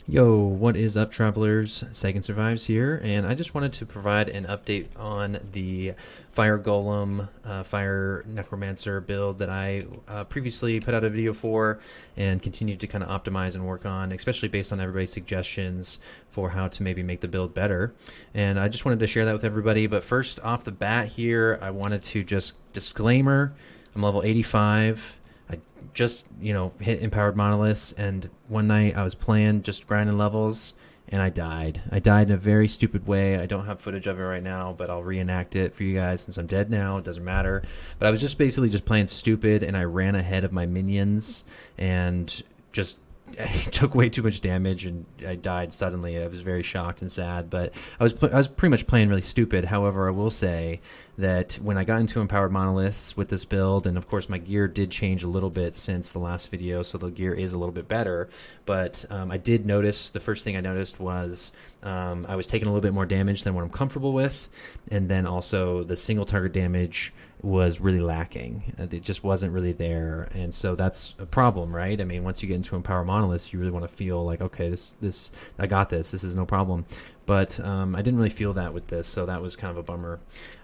Yo, what is up, travelers? Second Survives here, and I just wanted to provide an update on the Fire Golem, Fire Necromancer build that I previously put out a video for and continued to kind of optimize and work on, especially based on everybody's suggestions for how to maybe make the build better. And I just wanted to share that with everybody. But first off the bat here, I wanted to just disclaimer, I'm level 85. I just, hit empowered monoliths, and one night I was playing, just grinding levels, and I died. I died in a very stupid way. I don't have footage of it right now, but I'll reenact it for you guys since I'm dead now. It doesn't matter. But I was just basically just playing stupid, and I ran ahead of my minions and just I took way too much damage and I died suddenly. I was very shocked and sad, but I was pretty much playing really stupid. However, I will say that when I got into empowered monoliths with this build, and of course my gear did change a little bit since the last video, so the gear is a little bit better, but I did notice, the first thing I noticed was I was taking a little bit more damage than what I'm comfortable with, and then also the single target damage was really lacking. It just wasn't really there, and so that's a problem, right? I mean, once you get into empower monoliths, you really want to feel like, okay, this I got this. This is no problem. But I didn't really feel that with this, so that was kind of a bummer.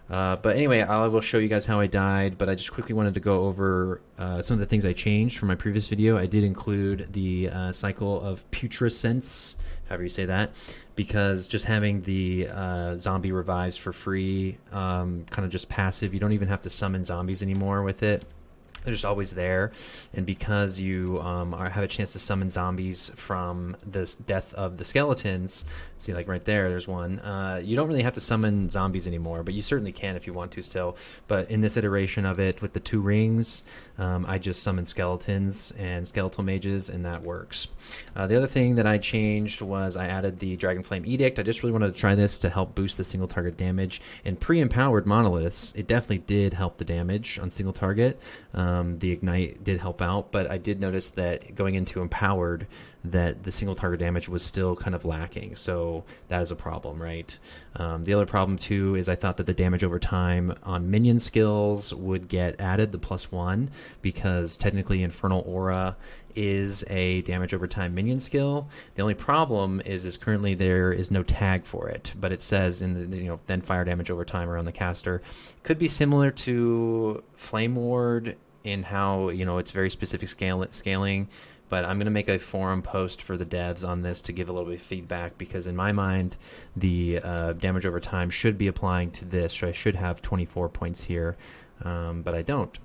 But anyway, I will show you guys how I died, but I just quickly wanted to go over some of the things I changed from my previous video. I did include the cycle of putrescence, however you say that, because just having the zombie revives for free, kind of just passive, you don't even have to summon zombies anymore with it. They're just always there, and because you have a chance to summon zombies from the death of the skeletons, see, like right there, there's one, you don't really have to summon zombies anymore, but you certainly can if you want to still. But in this iteration of it with the 2 rings, I just summon skeletons and skeletal mages, and that works. The other thing that I changed was I added the Dragon Flame Edict. I just really wanted to try this to help boost the single target damage. In pre-empowered monoliths, it definitely did help the damage on single target. The Ignite did help out, but I did notice that going into empowered, that the single target damage was still kind of lacking, so that is a problem, right? The other problem too is I thought that the damage over time on minion skills would get added, the +1, because technically Infernal Aura is a damage over time minion skill. The only problem is currently there is no tag for it, but it says in the then fire damage over time around the caster. Could be similar to Flame Ward in how it's very specific scaling, but I'm going to make a forum post for the devs on this to give a little bit of feedback, because in my mind the damage over time should be applying to this, so I should have 24 points here, but I don't.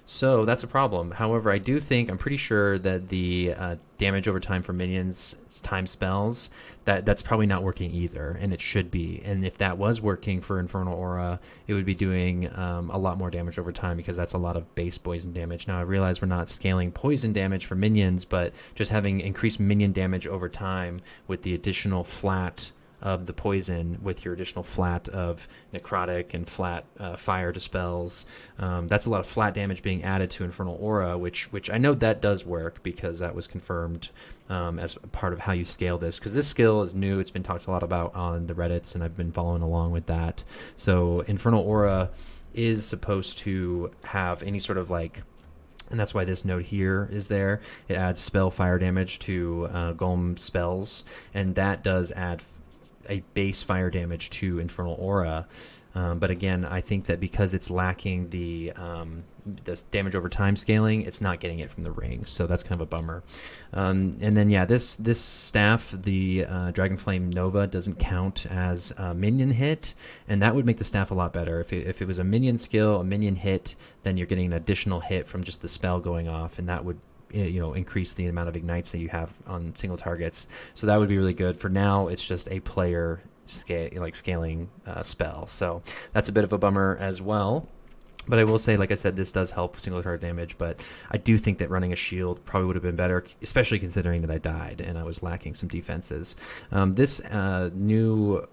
So that's a problem. However, I do think, I'm pretty sure that the damage over time for minions time spells, that's probably not working either, and it should be. And if that was working for Infernal Aura, it would be doing a lot more damage over time, because that's a lot of base poison damage. Now, I realize we're not scaling poison damage for minions, but just having increased minion damage over time with the additional flat of the poison, with your additional flat of necrotic and flat fire dispels, that's a lot of flat damage being added to Infernal Aura, which I know that does work, because that was confirmed as part of how you scale this, because this skill is new. It's been talked a lot about on the Reddits, and I've been following along with that. So Infernal Aura is supposed to have any sort of and that's why this note here is there. It adds spell fire damage to Golem spells, and that does add a base fire damage to Infernal Aura. But again, I think that because it's lacking the this damage over time scaling, it's not getting it from the ring, so that's kind of a bummer. And then yeah, this staff, the Dragon Flame Nova, doesn't count as a minion hit, and that would make the staff a lot better. If it was a minion skill, a minion hit, then you're getting an additional hit from just the spell going off, and that would increase the amount of ignites that you have on single targets. So that would be really good. For now, it's just a player scaling spell, so that's a bit of a bummer as well. But I will say, like I said, this does help single target damage, but I do think that running a shield probably would have been better, especially considering that I died and I was lacking some defenses. This new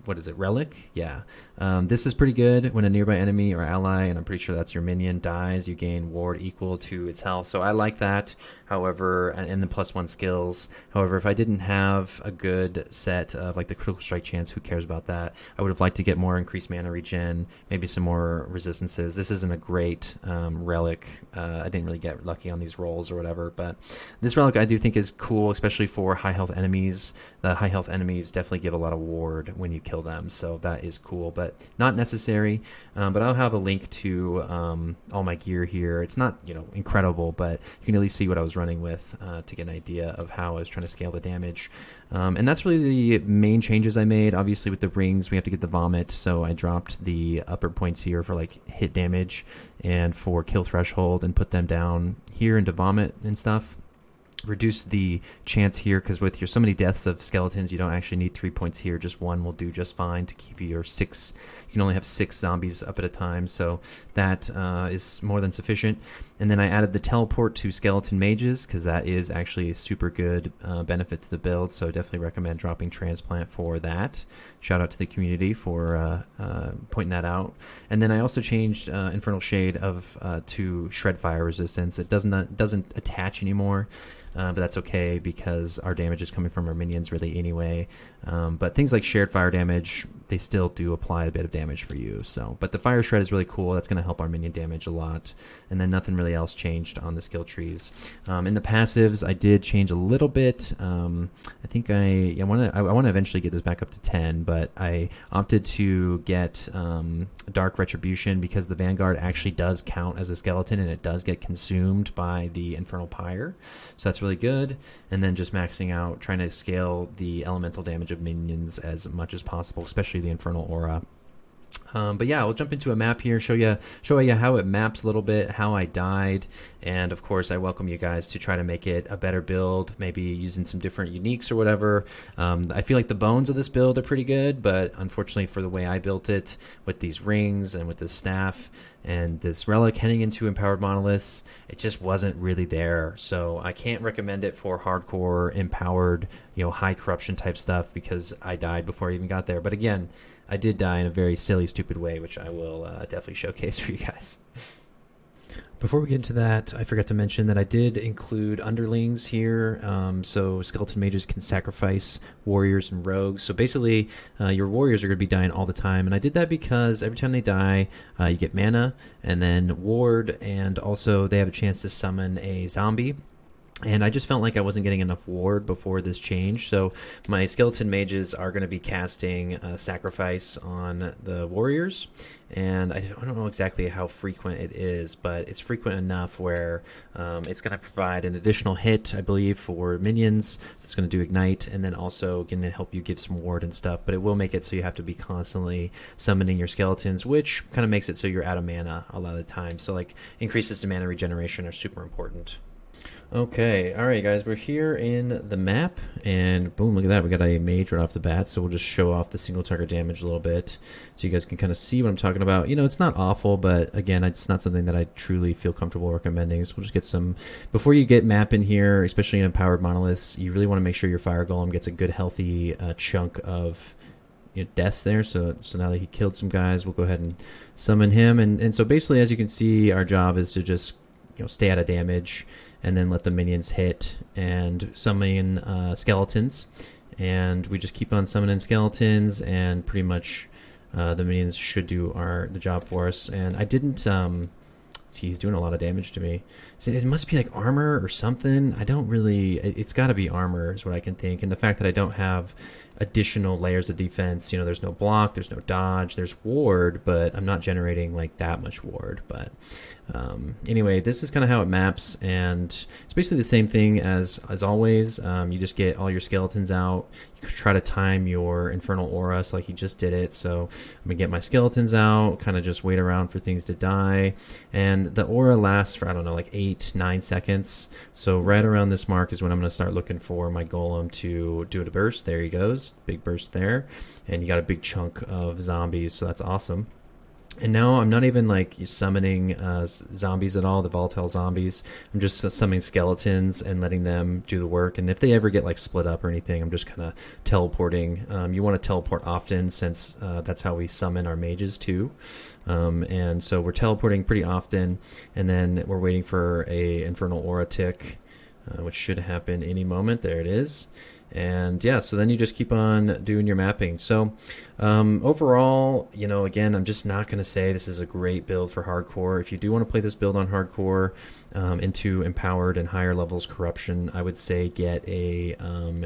what is it, relic? Yeah. This is pretty good. When a nearby enemy or ally, and I'm pretty sure that's your minion, dies, you gain ward equal to its health. So I like that. However, and the +1 skills. However, if I didn't have a good set of like the critical strike chance, who cares about that? I would have liked to get more increased mana regen, maybe some more resistances. This isn't a great relic. I didn't really get lucky on these rolls or whatever, but this relic I do think is cool, especially for high health enemies. The high health enemies definitely give a lot of ward when you kill them, so that is cool, but not necessary. But I'll have a link to all my gear here. It's not, incredible, but you can at least see what I was running with to get an idea of how I was trying to scale the damage. And that's really the main changes I made. Obviously with the rings we have to get the vomit, so I dropped the upper points here for like hit damage and for kill threshold and put them down here into vomit and stuff. Reduce the chance here, because with your so many deaths of skeletons, you don't actually need 3 points here. Just one will do just fine to keep your 6. You can only have 6 zombies up at a time, so that is more than sufficient. And then I added the teleport to skeleton mages, because that is actually a super good benefit to the build, so I definitely recommend dropping transplant for that. Shout out to the community for pointing that out. And then I also changed Infernal Shade to shred fire resistance. It doesn't attach anymore. But that's okay because our damage is coming from our minions really anyway. But things like shared fire damage, they still do apply a bit of damage for you. But the fire shred is really cool. That's going to help our minion damage a lot. And then nothing really else changed on the skill trees. In the passives, I did change a little bit. I think I want to eventually get this back up to 10, but I opted to get Dark Retribution because the Vanguard actually does count as a skeleton and it does get consumed by the Infernal Pyre. So that's really good. And then just maxing out, trying to scale the elemental damage of minions as much as possible, especially the Infernal Aura. But yeah, we'll jump into a map here, show you how it maps a little bit, how I died, and of course I welcome you guys to try to make it a better build, maybe using some different uniques or whatever. I feel like the bones of this build are pretty good, but unfortunately for the way I built it, with these rings and with this staff and this relic heading into empowered monoliths, it just wasn't really there. So I can't recommend it for hardcore empowered, high corruption type stuff because I died before I even got there. But again, I did die in a very silly, stupid way, which I will definitely showcase for you guys. Before we get into that, I forgot to mention that I did include underlings here, so skeleton mages can sacrifice warriors and rogues. So basically, your warriors are going to be dying all the time, and I did that because every time they die, you get mana, and then ward, and also they have a chance to summon a zombie. And I just felt like I wasn't getting enough ward before this change, so my skeleton mages are going to be casting sacrifice on the warriors. And I don't know exactly how frequent it is, but it's frequent enough where it's going to provide an additional hit, I believe, for minions. So it's going to do ignite, and then also going to help you give some ward and stuff. But it will make it so you have to be constantly summoning your skeletons, which kind of makes it so you're out of mana a lot of the time. So like increases to mana regeneration are super important. Okay, alright guys, we're here in the map, and boom, look at that, we got a mage right off the bat, so we'll just show off the single target damage a little bit, so you guys can kind of see what I'm talking about. It's not awful, but again, it's not something that I truly feel comfortable recommending, so we'll just get some, before you get map in here, especially in empowered monoliths, you really want to make sure your fire golem gets a good healthy chunk of deaths there. So now that he killed some guys, we'll go ahead and summon him, and so basically, as you can see, our job is to just stay out of damage, and then let the minions hit and summon skeletons. And we just keep on summoning skeletons, and pretty much the minions should do the job for us. And I didn't... he's doing a lot of damage to me. So it must be like armor or something. I don't really... It's got to be armor is what I can think. And the fact that I don't have additional layers of defense, there's no block, there's no dodge, there's ward, but I'm not generating like that much ward. But anyway, this is kind of how it maps, and it's basically the same thing as always. You just get all your skeletons out. You try to time your Infernal Aura, so like you just did it. So I'm gonna get my skeletons out, kind of just wait around for things to die, and the aura lasts for, I don't know, like 8-9 seconds. So right around this mark is when I'm gonna start looking for my golem to do a burst. There he goes, big burst there, and you got a big chunk of zombies, so that's awesome. And now I'm not even like summoning zombies at all, the volatile zombies. I'm just summoning skeletons and letting them do the work. And if they ever get like split up or anything, I'm just kind of teleporting. You want to teleport often, since that's how we summon our mages too. And so we're teleporting pretty often, and then we're waiting for a infernal aura tick, which should happen any moment. There it is. And yeah, so then you just keep on doing your mapping. So overall, you know, again, I'm just not going to say this is a great build for hardcore. If you do want to play this build on hardcore into empowered and higher levels corruption, I would say get a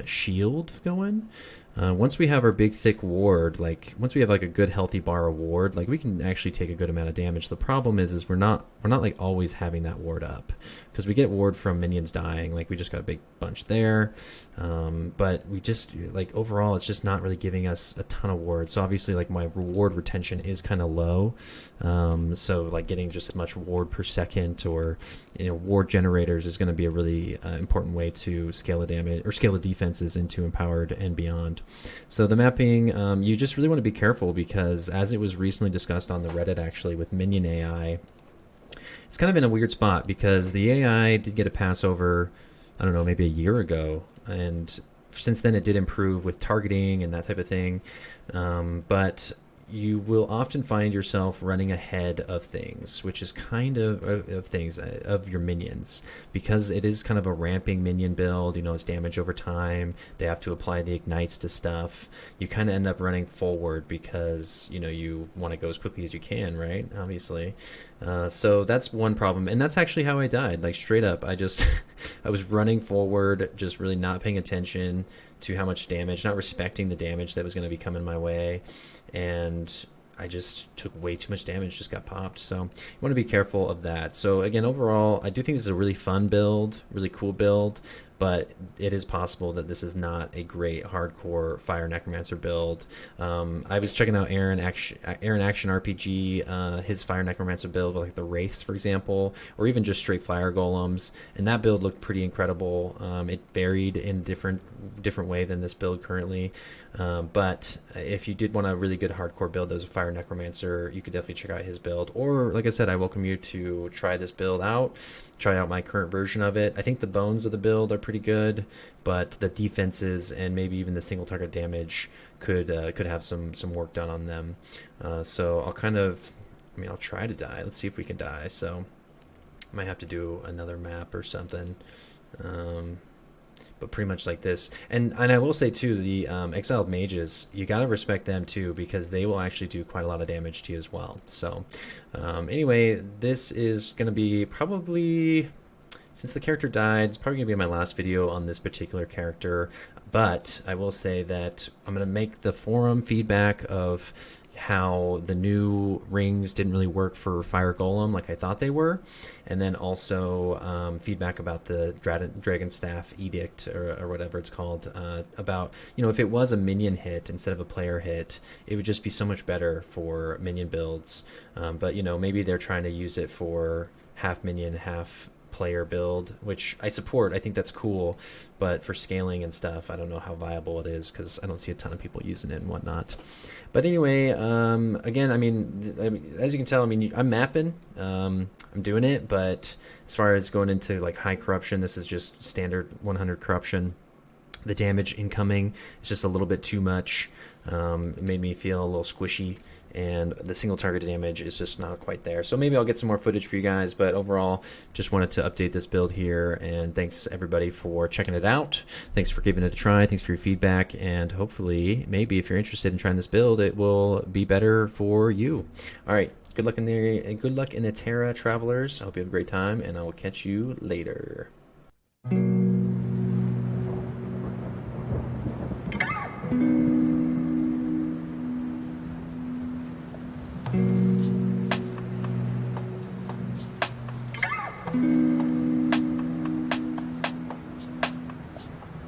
shield going. Once we have our big thick ward, like once we have like a good healthy bar of ward, like we can actually take a good amount of damage. The problem is we're not like always having that ward up, because we get ward from minions dying. Like we just got a big bunch there, but we just like overall it's just not really giving us a ton of ward. So obviously like my reward retention is kind of low. So like getting just as much ward per second, or you know, ward generators is going to be a really important way to scale the damage or scale the defenses into empowered and beyond. So the mapping, you just really want to be careful, because as it was recently discussed on the Reddit actually with Minion AI, it's kind of in a weird spot, because the AI did get a pass over, I don't know, maybe a year ago, and since then it did improve with targeting and that type of thing, but you will often find yourself running ahead of things, which is kind of things of your minions, because it is kind of a ramping minion build. You know, it's damage over time. They have to apply the ignites to stuff. You kind of end up running forward because, you know, you want to go as quickly as you can, right? Obviously. So that's one problem, and that's actually how I died. Like straight up, I was running forward, just really not paying attention to how much damage, not respecting the damage that was going to be coming my way, and I just took way too much damage, just got popped. So you want to be careful of that. So again, overall, I do think this is a really fun build, really cool build, but it is possible that this is not a great hardcore Fire Necromancer build. I was checking out Aaron Action RPG, his Fire Necromancer build, like the Wraiths, for example, or even just straight Fire Golems, and that build looked pretty incredible. It varied in a different way than this build currently. But if you did want a really good hardcore build that was a Fire Necromancer, you could definitely check out his build. Or, like I said, I welcome you to try this build out. Try out my current version of it. I think the bones of the build are pretty good, but the defenses and maybe even the single target damage could have some work done on them. So I'll I'll try to die. Let's see if we can die. So I might have to do another map or something. But pretty much like this. And I will say too, the exiled mages, you gotta respect them too, because they will actually do quite a lot of damage to you as well. So anyway, this is gonna be probably, since the character died, it's probably gonna be my last video on this particular character. But I will say that I'm gonna make the forum feedback of how the new rings didn't really work for Fire Golem like I thought they were, and then also feedback about the Dragon Staff Edict, or whatever it's called, about, you know, if it was a minion hit instead of a player hit, it would just be so much better for minion builds. But you know, maybe they're trying to use it for half minion, half player build, which I support. I think that's cool, but for scaling and stuff, I don't know how viable it is, because I don't see a ton of people using it and whatnot. But anyway, again, I mean, as you can tell, I mean, I'm mapping, I'm doing it, but as far as going into like high corruption, this is just standard 100 corruption. The damage incoming is just a little bit too much. It made me feel a little squishy, and the single target damage is just not quite there. So maybe I'll get some more footage for you guys, but overall, just wanted to update this build here, and thanks everybody for checking it out. Thanks for giving it a try. Thanks for your feedback, and hopefully, maybe if you're interested in trying this build, it will be better for you. All right, good luck in there, and good luck in the Terra, travelers. I hope you have a great time, and I will catch you later.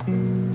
Thank you.